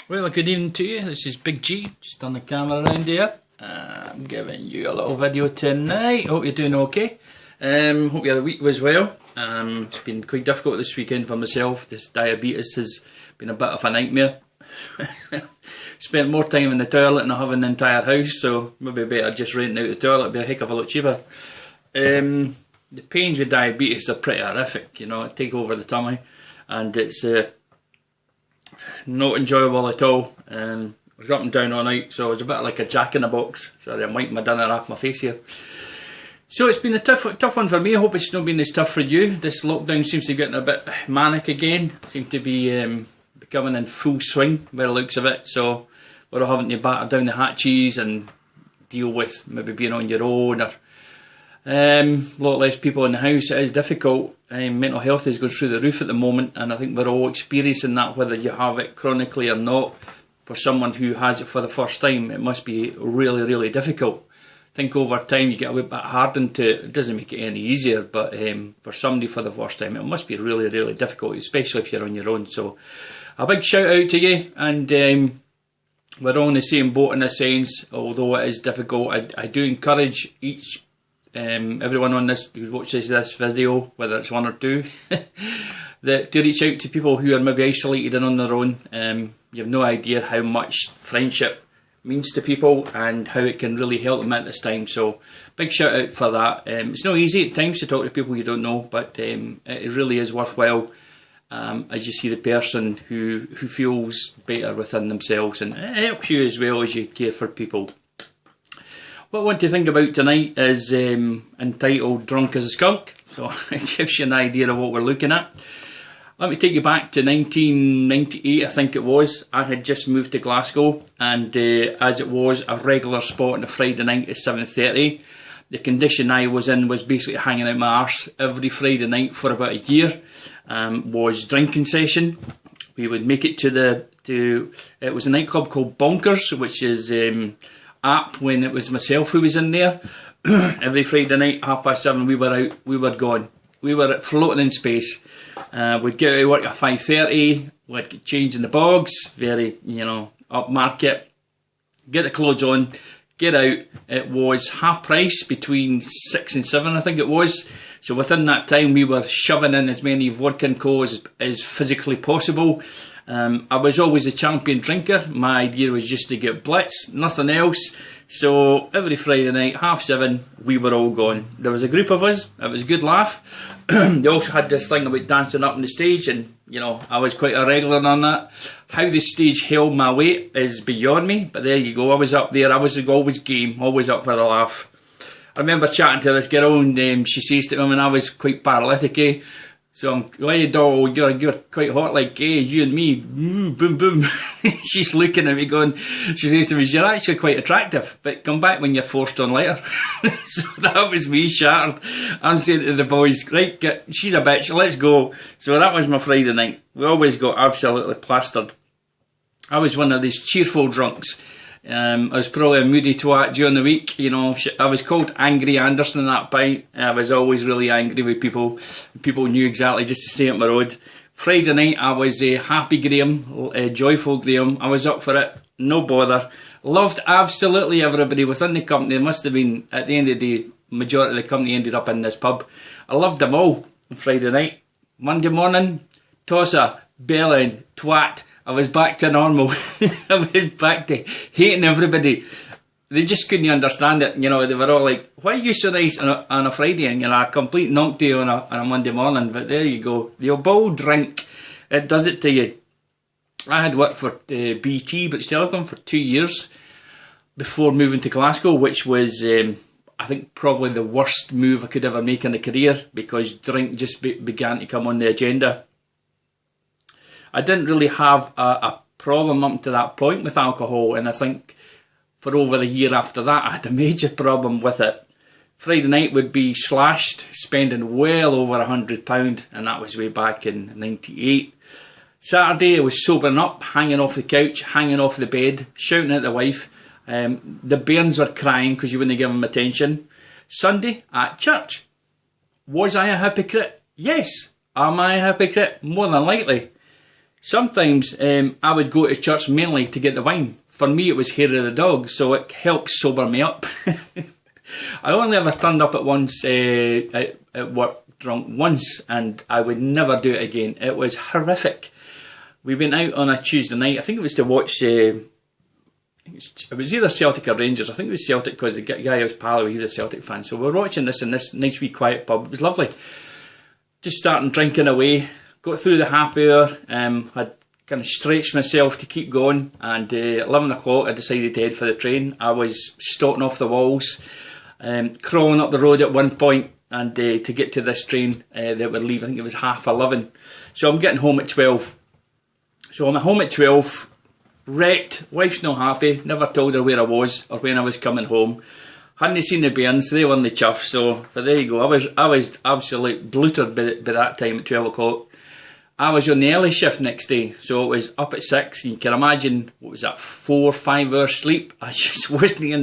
Well, good evening to you. This is Big G, just on the camera around here. I'm giving you a little video tonight. Hope you're doing okay. Hope your week was well. It's been quite difficult this weekend for myself. This diabetes has been a bit of a nightmare. Spent more time in the toilet than I have in the entire house, so maybe better just renting out the toilet. It'd be a heck of a lot cheaper. The pains with diabetes are pretty horrific, you know. It take over the tummy, and it's not enjoyable at all. I was up and down all night, so I was a bit like a jack in a box. Sorry, I'm wiping my dinner off my face here. So it's been a tough one for me. I hope it's not been as tough for you. This lockdown seems to be getting a bit manic again. Seems to be becoming in full swing by the looks of it. So we're all having to batter down the hatches and deal with maybe being on your own, or a lot less people in the house. It is difficult. Mental health is going through the roof at the moment, and I think we're all experiencing that, whether you have it chronically or not. For someone who has it for the first time, it must be really, really difficult. I think over time you get a wee bit hardened to it. It doesn't make it any easier, but for somebody for the first time, it must be really, really difficult, especially if you're on your own. So a big shout out to you, and we're all in the same boat in a sense. Although it is difficult, I do encourage everyone on this who watches this video, whether it's one or two, to reach out to people who are maybe isolated and on their own. You have no idea how much friendship means to people and how it can really help them at this time. So big shout out for that. It's not easy at times to talk to people you don't know, but it really is worthwhile as you see the person who feels better within themselves, and it helps you as well as you care for people. What I want to think about tonight is entitled Drunk as a Skunk, so it gives you an idea of what we're looking at. Let me take you back to 1998, I think it was. I had just moved to Glasgow, and as it was a regular spot on a Friday night at 7:30, the condition I was in was basically hanging out my arse every Friday night for about a year. Was drinking session. We would make it it was a nightclub called Bonkers, which is apt when it was myself who was in there. Every Friday night, 7:30, we were out, we were gone. We were floating in space. We'd get out of work at 5:30, we'd get changed in the bogs, very, upmarket. Get the clothes on, get out. It was half price between 6 and 7, I think it was. So within that time, we were shoving in as many vodka and co as physically possible. I was always a champion drinker. My idea was just to get blitz, nothing else. So every Friday night, 7:30, we were all gone. There was a group of us. It was a good laugh. They also had this thing about dancing up on the stage, and I was quite a regular on that. How the stage held my weight is beyond me, but there you go. I was up there. I was always game, always up for a laugh. I remember chatting to this girl, and she says to me, when I was quite paralytic, so I'm, hey doll, you're quite hot, like, you and me, boom, boom. She's looking at me going, she says to me, you're actually quite attractive, but come back when you're forced on later. So that was me shattered. I'm saying to the boys, right, she's a bitch, let's go. So that was my Friday night. We always got absolutely plastered. I was one of these cheerful drunks. I was probably a moody twat during the week, I was called Angry Anderson in that pint. I was always really angry with people. People knew exactly just to stay up my road. Friday night I was happy Graham, joyful Graham. I was up for it, no bother. Loved absolutely everybody within the company. It must have been, at the end of the day, majority of the company ended up in this pub. I loved them all on Friday night. Monday morning, tosser, bellend, twat. I was back to normal. I was back to hating everybody. They just couldn't understand it. They were all like, why are you so nice on a Friday and you're a complete numpty on a Monday morning? But there you go. The bold drink, it does it to you. I had worked for BT, British Telecom, for 2 years before moving to Glasgow, which was, I think, probably the worst move I could ever make in a career, because drink just began to come on the agenda. I didn't really have a problem up to that point with alcohol, and I think for over the year after that I had a major problem with it. Friday night would be slashed, spending well over £100, and that was way back in '98. Saturday I was sobering up, hanging off the couch, hanging off the bed, shouting at the wife. The bairns were crying because you wouldn't give them attention. Sunday at church. Was I a hypocrite? Yes. Am I a hypocrite? More than likely. Sometimes I would go to church mainly to get the wine. For me it was hair of the dog, so it helps sober me up. I only ever turned up at work drunk once, and I would never do it again. It was horrific. We went out on a Tuesday night, I think it was to watch, it was either Celtic or Rangers. I think it was Celtic because the guy I was pal with, he was a Celtic fan. So we were watching this in this nice wee quiet pub. It was lovely. Just starting drinking away. Got through the happy hour. I'd kind of stretched myself to keep going. And 11 o'clock I decided to head for the train. I was starting off the walls, crawling up the road at one point, and to get to this train that would leave, I think it was 11:30. So I'm getting home at 12. So I'm at home at 12. Wrecked, wife's not happy, never told her where I was or when I was coming home. Hadn't seen the bairns, they were in the chuff, but there you go. I was absolutely blootered by that time at 12 o'clock. I was on the early shift next day, so it was up at 6. You can imagine, what was that, 4 or 5 hours sleep? I just wasn't in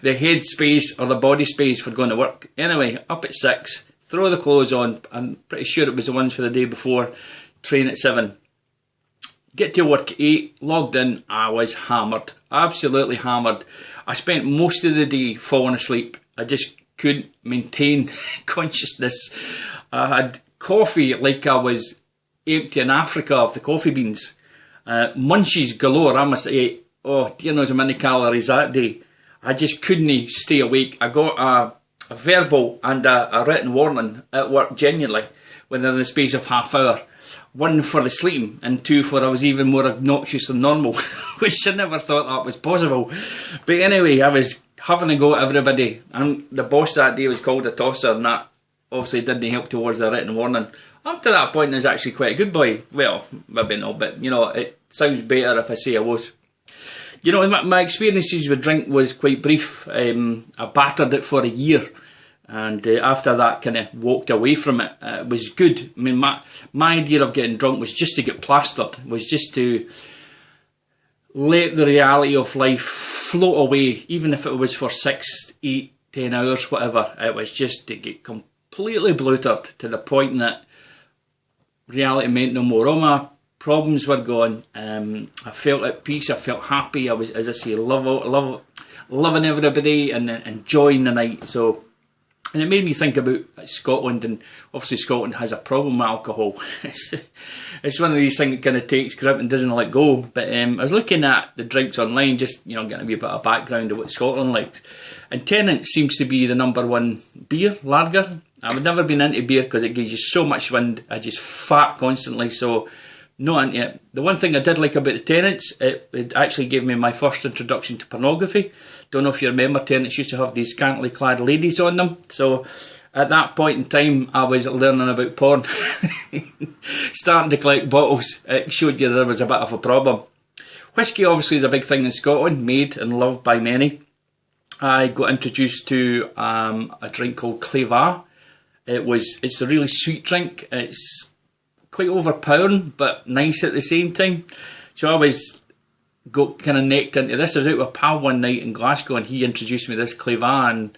the head space or the body space for going to work. Anyway, up at 6, throw the clothes on, I'm pretty sure it was the ones for the day before, train at 7. Get to work at 8, logged in, I was hammered, absolutely hammered. I spent most of the day falling asleep. I just couldn't maintain consciousness. I had coffee like I was emptying Africa of the coffee beans. Munchies galore, I must say. Oh, dear knows how many calories that day. I just couldn't stay awake. I got a verbal and a written warning at work genuinely within the space of half hour. 1 for the sleeping, and 2 for I was even more obnoxious than normal, which I never thought that was possible. But anyway, I was having a go at everybody, and the boss that day was called a tosser, and that obviously didn't help towards the written warning. Up to that point I was actually quite a good boy. Well, maybe not, but you know, it sounds better if I say I was. You know, my experiences with drink was quite brief. I battered it for a year. And after that, kind of walked away from it. It was good. I mean, my idea of getting drunk was just to get plastered, was just to let the reality of life float away, even if it was for 6, 8, 10 hours, whatever. It was just to get completely bloated to the point that reality meant no more. All my problems were gone. I felt at peace. I felt happy. I was, as I say, loving everybody and enjoying the night. So. And it made me think about Scotland, and obviously Scotland has a problem with alcohol. It's one of these things that kind of takes grip and doesn't let go. But I was looking at the drinks online, just, you know, getting a wee bit of background of what Scotland likes. And Tennant seems to be the #1 beer, lager. I've never been into beer because it gives you so much wind. I just fart constantly, so not into it. The one thing I did like about the Tennants, it actually gave me my first introduction to pornography. Don't know if you remember, Tennants used to have these scantily clad ladies on them. So at that point in time, I was learning about porn. Starting to collect bottles. It showed you there was a bit of a problem. Whisky obviously is a big thing in Scotland, made and loved by many. I got introduced to a drink called Clevar. It's a really sweet drink. It's quite overpowering, but nice at the same time. So I always got kind of necked into this. I was out with a pal one night in Glasgow, and he introduced me to this Clevar, and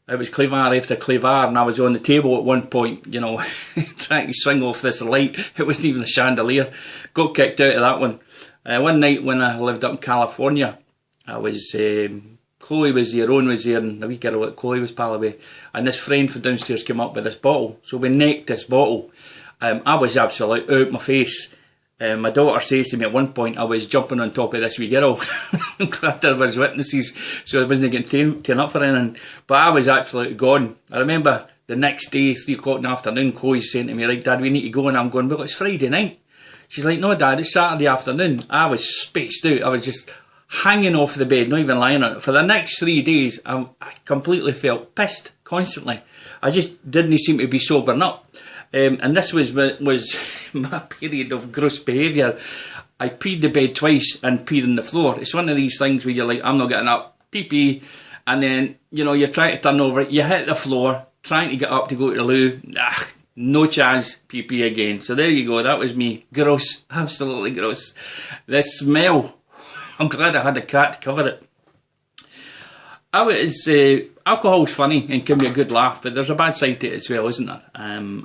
it was Clevar after Clevar, and I was on the table at one point, you know, trying to swing off this light. It wasn't even a chandelier. Got kicked out of that one. One night when I lived up in California, I was... Chloe was there, Owen was there, and the wee girl that Chloe was pal away, and this friend from downstairs came up with this bottle. So we necked this bottle. I was absolutely out my face. My daughter says to me at one point I was jumping on top of this wee girl. I'm glad there was witnesses, so I wasn't getting taken up for anything. But I was absolutely gone. I remember the next day, 3 o'clock in the afternoon, Chloe's saying to me, "Right, Dad, we need to go," and I'm going, "Well, it's Friday night." She's like, "No, Dad, it's Saturday afternoon." I was spaced out. I was just hanging off the bed, not even lying on it. For the next 3 days, I completely felt pissed constantly. I just didn't seem to be sobering up. And this was my period of gross behaviour. I peed the bed twice and peed on the floor. It's one of these things where you're like, I'm not getting up, pee, and then, you know, you're trying to turn over, you hit the floor, trying to get up to go to the loo, no chance, pee again. So there you go, that was me. Gross, absolutely gross. The smell, I'm glad I had a cat to cover it. Alcohol's funny and can be a good laugh, but there's a bad side to it as well, isn't there?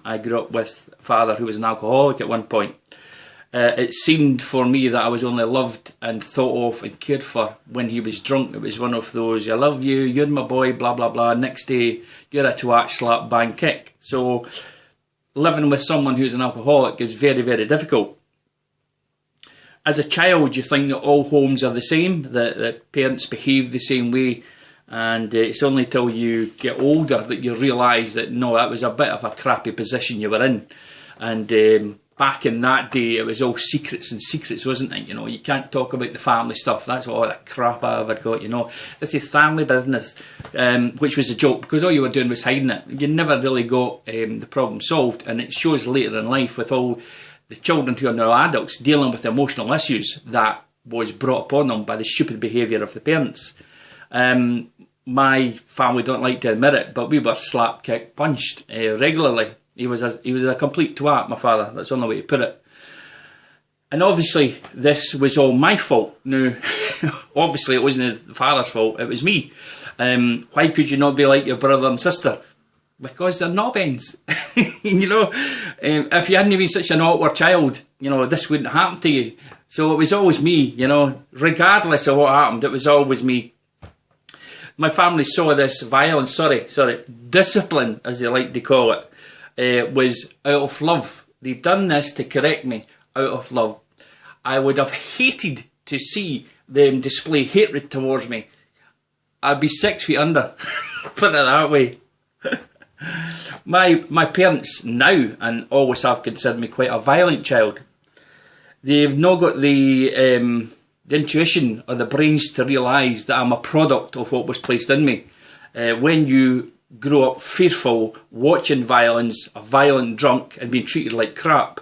I grew up with a father who was an alcoholic at one point. it seemed for me that I was only loved and thought of and cared for when he was drunk. It was one of those, I love you, you're my boy, blah, blah, blah. Next day, you're a twat, slap, bang, kick. So living with someone who's an alcoholic is very, very difficult. As a child, you think that all homes are the same, that parents behave the same way. And it's only till you get older that you realise that, no, that was a bit of a crappy position you were in. And back in that day, it was all secrets and secrets, wasn't it? You know, you can't talk about the family stuff. That's all the crap I ever got, you know. This is family business, which was a joke, because all you were doing was hiding it. You never really got the problem solved. And it shows later in life with all the children who are now adults dealing with emotional issues that was brought upon them by the stupid behaviour of the parents. My family don't like to admit it, but we were slap, kicked, punched regularly. He was a complete twat, my father. That's the only way to put it. And obviously, this was all my fault. Now, obviously, it wasn't the father's fault. It was me. Why could you not be like your brother and sister? Because they're knob-ends. You know, if you hadn't been such an awkward child, you know, this wouldn't happen to you. So it was always me, you know. Regardless of what happened, it was always me. My family saw this violence, discipline, as they like to call it. Was out of love. They'd done this to correct me out of love. I would have hated to see them display hatred towards me. I'd be 6 feet under, put it that way. My parents now, and always have considered me quite a violent child. They've not got the intuition or the brains to realise that I'm a product of what was placed in me. When you grow up fearful, watching violence, a violent drunk and being treated like crap,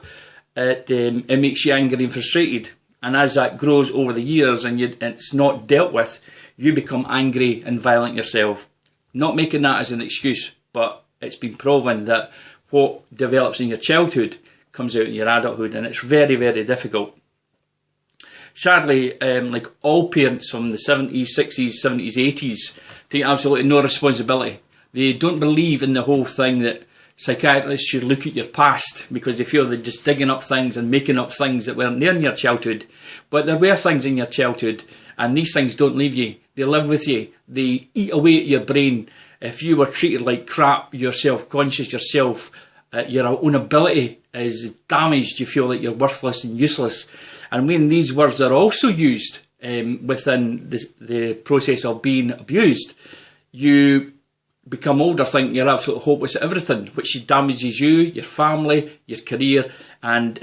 it makes you angry and frustrated. And as that grows over the years and it's not dealt with, you become angry and violent yourself. Not making that as an excuse, but it's been proven that what develops in your childhood comes out in your adulthood, and it's very, very difficult. Sadly, like all parents from the 70s, 60s, 70s, 80s, take absolutely no responsibility. They don't believe in the whole thing that psychiatrists should look at your past, because they feel they're just digging up things and making up things that weren't there in your childhood. But there were things in your childhood, and these things don't leave you. They live with you. They eat away at your brain. If you were treated like crap, you're self-conscious, your own ability is damaged. You feel like you're worthless and useless. And when these words are also used within the process of being abused, you become older thinking you're absolutely hopeless at everything, which damages you, your family, your career. And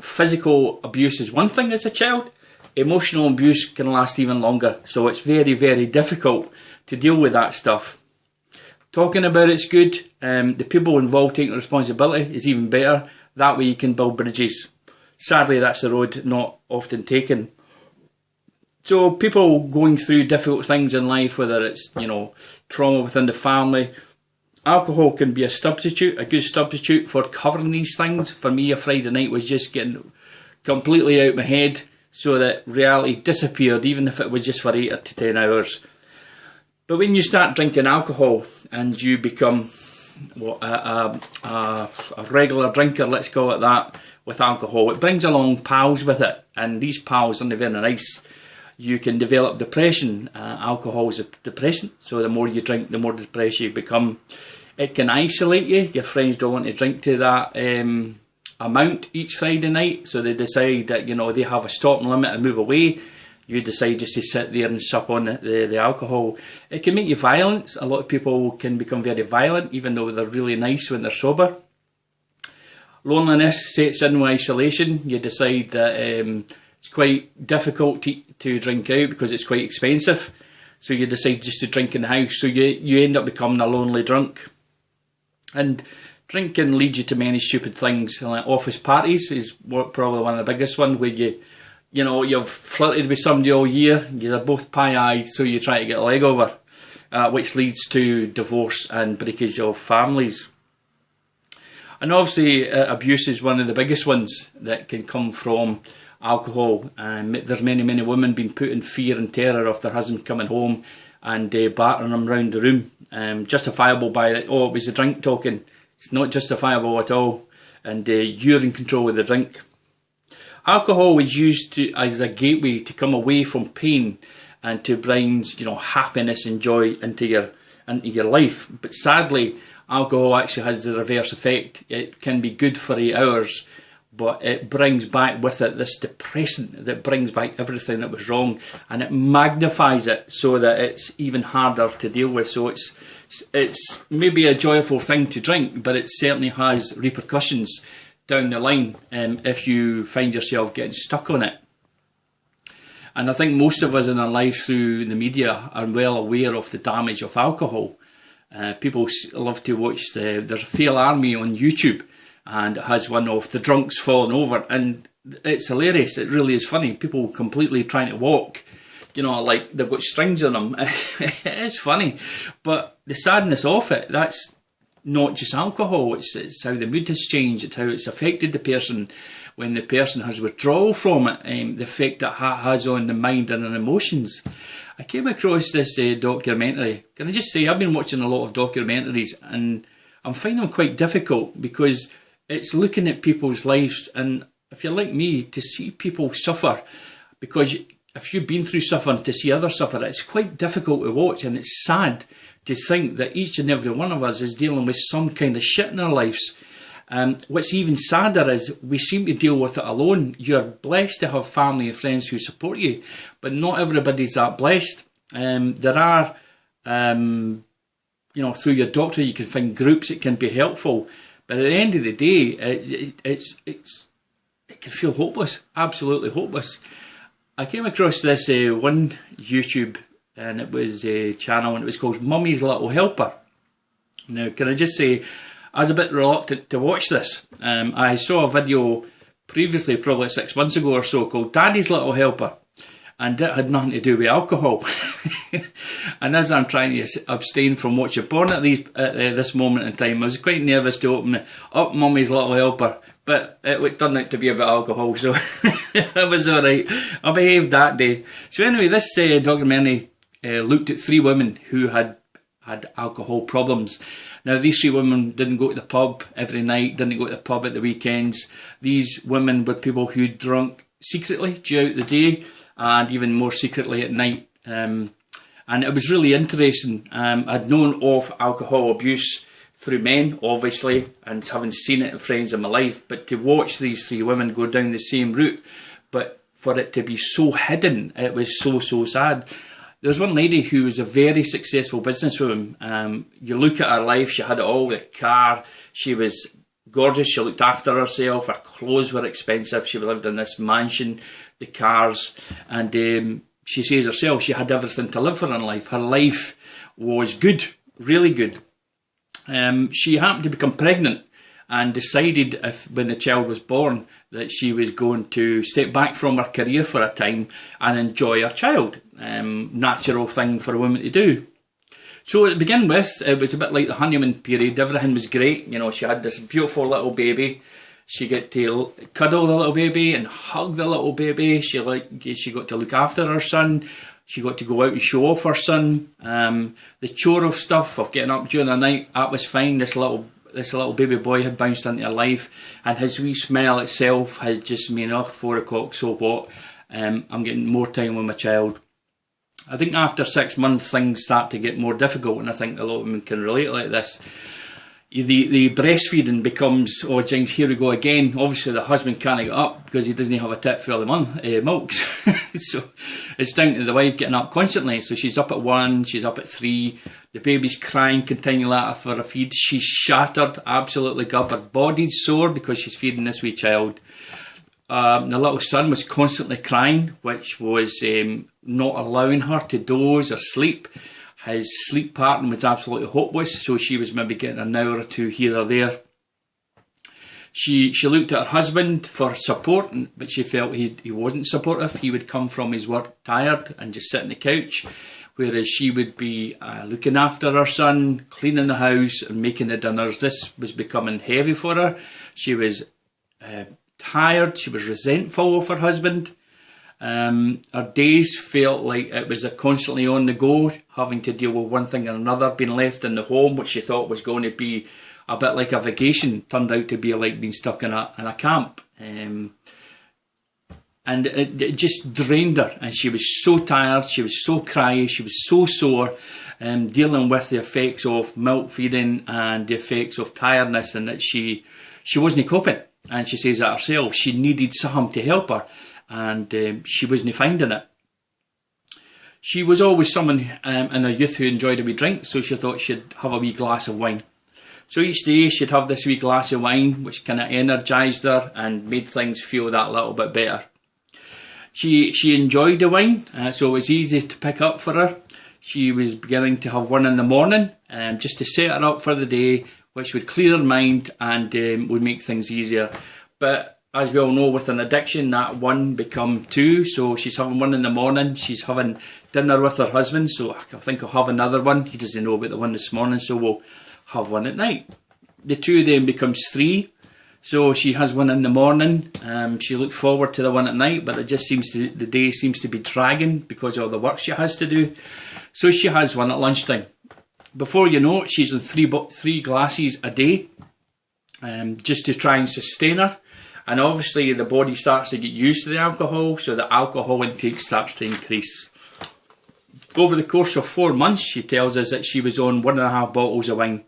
physical abuse is one thing as a child. Emotional abuse can last even longer. So it's very, very difficult to deal with that stuff. Talking about it's good. The people involved taking responsibility is even better. That way you can build bridges. Sadly, that's the road not often taken. So people going through difficult things in life, whether it's, trauma within the family, alcohol can be a substitute, a good substitute for covering these things. For me, a Friday night was just getting completely out of my head so that reality disappeared, even if it was just for 8 to 10 hours. But when you start drinking alcohol and you become a regular drinker, let's call it that, with alcohol, it brings along pals with it, and these pals aren't very nice. You can develop depression. Alcohol is a depressant, so the more you drink, the more depressed you become. It can isolate you. Your friends don't want to drink to that amount each Friday night, so they decide that they have a stop limit and move away. You decide just to sit there and sup on the alcohol. It can make you violent. A lot of people can become very violent, even though they're really nice when they're sober. Loneliness sets in with isolation. You decide that it's quite difficult to drink out because it's quite expensive. So you decide just to drink in the house. So you end up becoming a lonely drunk. And drinking leads you to many stupid things. Like office parties is probably one of the biggest ones, where you've flirted with somebody all year, you're both pie-eyed, so you try to get a leg over, which leads to divorce and breakage of families. And obviously abuse is one of the biggest ones that can come from alcohol. There's many, many women being put in fear and terror of their husband coming home and battering them around the room. Justifiable by, it was the drink talking. It's not justifiable at all. And you're in control of the drink. alcohol was used as a gateway to come away from pain and to bring, happiness and joy into your life. But sadly, alcohol actually has the reverse effect. It can be good for 8 hours, but it brings back with it this depressant that brings back everything that was wrong, and it magnifies it so that it's even harder to deal with. So it's maybe a joyful thing to drink, but it certainly has repercussions down the line if you find yourself getting stuck on it. And I think most of us in our lives through the media are well aware of the damage of alcohol. People love to watch there's a Fail Army on YouTube, and it has one of the drunks falling over, and it's hilarious. It really is funny. People completely trying to walk, like they've got strings on them. It's funny, but the sadness of it, that's not just alcohol. It's how the mood has changed. It's how it's affected the person when the person has withdrawal from it, the effect that has on the mind and on emotions. I came across this documentary. Can I just say, I've been watching a lot of documentaries, and I'm finding them quite difficult because it's looking at people's lives, and if you're like me, to see people suffer, because if you've been through suffering, to see others suffer, it's quite difficult to watch, and it's sad to think that each and every one of us is dealing with some kind of shit in our lives. What's even sadder is we seem to deal with it alone. You're blessed to have family and friends who support you, but not everybody's that blessed. There are, through your doctor, you can find groups that can be helpful. But at the end of the day, it can feel hopeless, absolutely hopeless. I came across this one YouTube, and it was a channel, and it was called Mummy's Little Helper. Now, can I just say, I was a bit reluctant to watch this. I saw a video previously, probably 6 months ago or so, called Daddy's Little Helper, and it had nothing to do with alcohol. And as I'm trying to abstain from watching porn at this moment in time, I was quite nervous to open up Mummy's Little Helper, but it turned out to be about alcohol, so it was alright. I behaved that day. So anyway, this documentary looked at 3 women who had alcohol problems. Now, these 3 women didn't go to the pub every night, didn't go to the pub at the weekends. These women were people who drunk secretly throughout the day, and even more secretly at night. And it was really interesting. I'd known of alcohol abuse through men, obviously, and having seen it in friends in my life, but to watch these 3 women go down the same route, but for it to be so hidden, it was so sad. There was one lady who was a very successful businesswoman. You look at her life, she had it all, the car, she was gorgeous, she looked after herself, her clothes were expensive, she lived in this mansion, the cars, and she says herself she had everything to live for in life. Her life was good, really good. She happened to become pregnant and decided, when the child was born, that she was going to step back from her career for a time and enjoy her child. Natural thing for a woman to do. So to begin with, it was a bit like the honeymoon period. Everything was great. She had this beautiful little baby. She got to cuddle the little baby and hug the little baby. She got to look after her son. She got to go out and show off her son. The chore of stuff of getting up during the night, that was fine. This little baby boy had bounced into her life, and his wee smile itself has just been, 4 o'clock, so what? I'm getting more time with my child. I think after 6 months things start to get more difficult, and I think a lot of women can relate like this. The breastfeeding becomes, jinx, here we go again. Obviously the husband can't get up because he doesn't have a tit for the milks. So it's down to the wife getting up constantly. So she's up at 1, she's up at 3, the baby's crying continually for a feed. She's shattered, absolutely gutted. Her body's sore because she's feeding this wee child. The little son was constantly crying, which was not allowing her to doze or sleep. His sleep pattern was absolutely hopeless, so she was maybe getting an hour or 2 here or there. She looked at her husband for support, but she felt he wasn't supportive. He would come from his work tired and just sit on the couch, whereas she would be looking after her son, cleaning the house and making the dinners. This was becoming heavy for her. She was tired, she was resentful of her husband. Her days felt like it was constantly on the go, having to deal with one thing or another, being left in the home, which she thought was going to be a bit like a vacation, turned out to be like being stuck in a camp. and it just drained her, and she was so tired, she was so cryy, she was so sore, dealing with the effects of milk feeding and the effects of tiredness, and that she wasn't coping. And she says that herself, she needed something to help her, and she wasn't finding it. She was always someone in her youth who enjoyed a wee drink, so she thought she'd have a wee glass of wine. So each day she'd have this wee glass of wine, which kind of energised her and made things feel that little bit better. She enjoyed the wine, so it was easy to pick up for her. She was beginning to have one in the morning, just to set her up for the day, which would clear her mind and would make things easier. But as we all know, with an addiction, that one become two. So she's having one in the morning, she's having dinner with her husband, so I think I'll have another one. He doesn't know about the one this morning, so we'll have one at night. The two then becomes three. So she has one in the morning, she looks forward to the one at night, but it just the day seems to be dragging because of all the work she has to do. So she has one at lunchtime. Before you know it, she's on three glasses a day, just to try and sustain her. And obviously the body starts to get used to the alcohol, so the alcohol intake starts to increase. Over the course of 4 months, she tells us that she was on 1.5 bottles of wine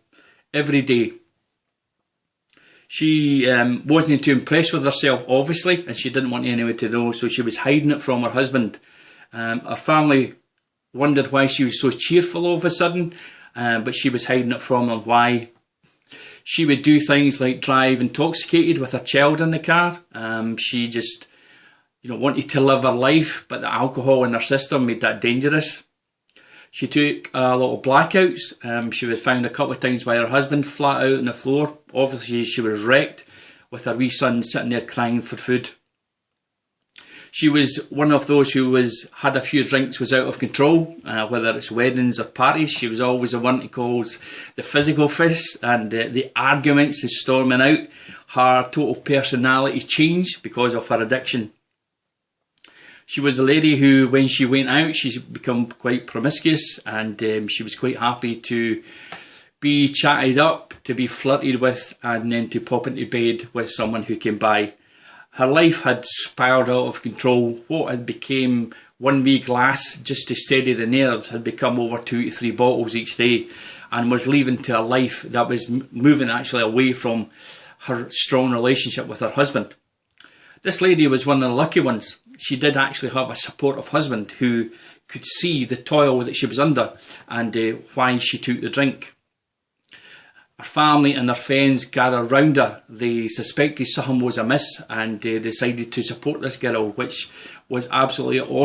every day. She wasn't too impressed with herself, obviously, and she didn't want anyone to know, so she was hiding it from her husband. Her family wondered why she was so cheerful all of a sudden, but she was hiding it from them. Why? She would do things like drive intoxicated with her child in the car. She just, wanted to live her life, but the alcohol in her system made that dangerous. She took a lot of blackouts. She was found a couple of times by her husband flat out on the floor. Obviously she was wrecked, with her wee son sitting there crying for food. She was one of those who had a few drinks, was out of control, whether it's weddings or parties. She was always the one to cause the physical fists and the arguments, the storming out. Her total personality changed because of her addiction. She was a lady who, when she went out, she's become quite promiscuous, and she was quite happy to be chatted up, to be flirted with, and then to pop into bed with someone who came by. Her life had spiraled out of control. What had become one wee glass just to steady the nerves had become over 2 to 3 bottles each day, and was leading to a life that was moving actually away from her strong relationship with her husband. This lady was one of the lucky ones. She did actually have a supportive husband who could see the toil that she was under and why she took the drink. Her family and her friends gathered round her. They suspected something was amiss, and decided to support this girl, which was absolutely awesome.